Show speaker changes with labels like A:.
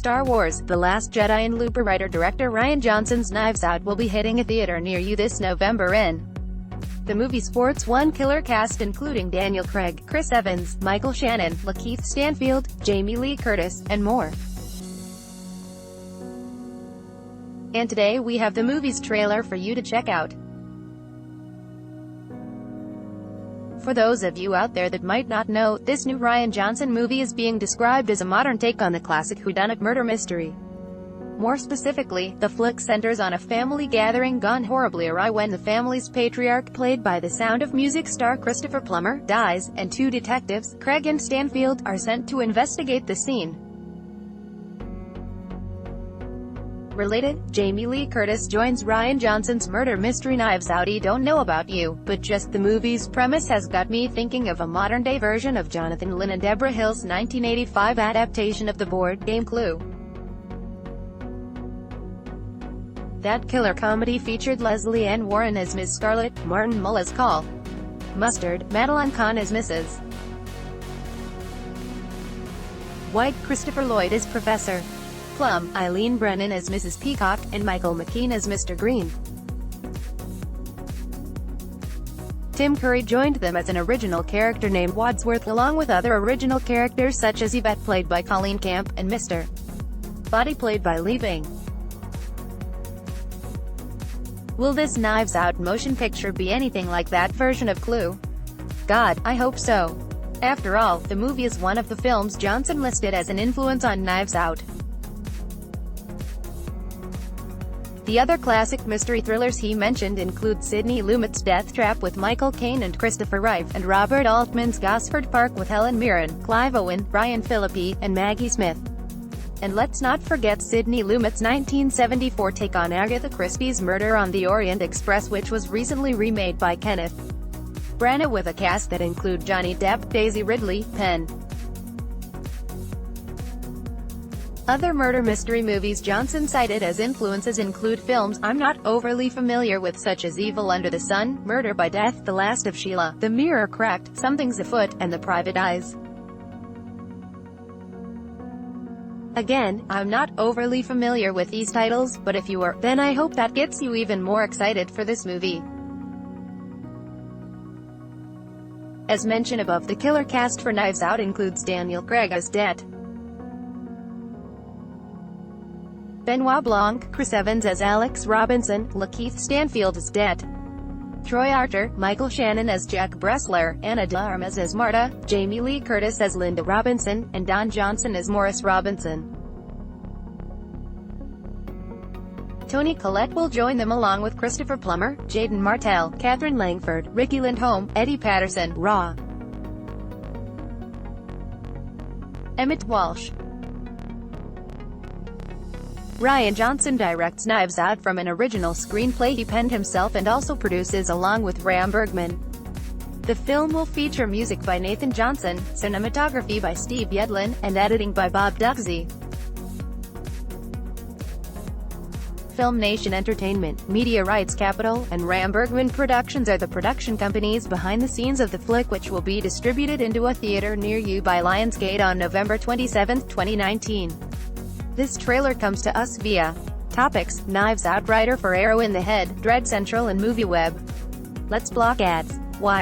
A: Star Wars: The Last Jedi and Looper writer-director Rian Johnson's Knives Out will be hitting a theater near you this November in. The movie sports one killer cast including Daniel Craig, Chris Evans, Michael Shannon, Lakeith Stanfield, Jamie Lee Curtis, and more. And today we have the movie's trailer for you to check out. For those of you out there that might not know, this new Rian Johnson movie is being described as a modern take on the classic whodunit murder mystery. More specifically, the flick centers on a family gathering gone horribly awry when the family's patriarch, played by the Sound of Music star Christopher Plummer, dies, and two detectives, Craig and Stanfield, are sent to investigate the scene. Related, Jamie Lee Curtis joins Rian Johnson's murder mystery Knives Out. I don't know about you, but just the movie's premise has got me thinking of a modern-day version of Jonathan Lynn and Deborah Hill's 1985 adaptation of the board game Clue. That killer comedy featured Leslie Ann Warren as Ms. Scarlett, Martin Mull as Call Mustard, Madeline Kahn as Mrs. White, Christopher Lloyd as Professor Plum, Eileen Brennan as Mrs. Peacock, and Michael McKean as Mr. Green. Tim Curry joined them as an original character named Wadsworth, along with other original characters such as Yvette, played by Colleen Camp, and Mr. Body, played by Lee Bing. Will this Knives Out motion picture be anything like that version of Clue? God, I hope so. After all, the movie is one of the films Johnson listed as an influence on Knives Out. The other classic mystery thrillers he mentioned include Sidney Lumet's Death Trap with Michael Caine and Christopher Reeve, and Robert Altman's Gosford Park with Helen Mirren, Clive Owen, Brian Phillippe, and Maggie Smith. And let's not forget Sidney Lumet's 1974 take on Agatha Christie's Murder on the Orient Express, which was recently remade by Kenneth Branagh with a cast that include Johnny Depp, Daisy Ridley, Penn. Other murder mystery movies Johnson cited as influences include films I'm not overly familiar with such as Evil Under the Sun, Murder by Death, The Last of Sheila, The Mirror Cracked, Something's Afoot, and The Private Eyes. Again, I'm not overly familiar with these titles, but if you are, then I hope that gets you even more excited for this movie. As mentioned above, the killer cast for Knives Out includes Daniel Craig as Det, Benoit Blanc, Chris Evans as Alex Robinson, Lakeith Stanfield as Det, Troy Archer, Michael Shannon as Jack Bressler, Anna de Armas as Marta, Jamie Lee Curtis as Linda Robinson, and Don Johnson as Morris Robinson. Toni Collette will join them along with Christopher Plummer, Jaden Martell, Catherine Langford, Ricky Lindholm, Eddie Patterson, Raw, Emmett Walsh. Rian Johnson directs Knives Out from an original screenplay he penned himself and also produces along with Ram Bergman. The film will feature music by Nathan Johnson, cinematography by Steve Yedlin, and editing by Bob Duxey. Film Nation Entertainment, Media Rights Capital, and Ram Bergman Productions are the production companies behind the scenes of the flick, which will be distributed into a theater near you by Lionsgate on November 27, 2019. This trailer comes to us via Topics, Knives Out writer for Arrow in the Head, Dread Central and MovieWeb. Let's block ads.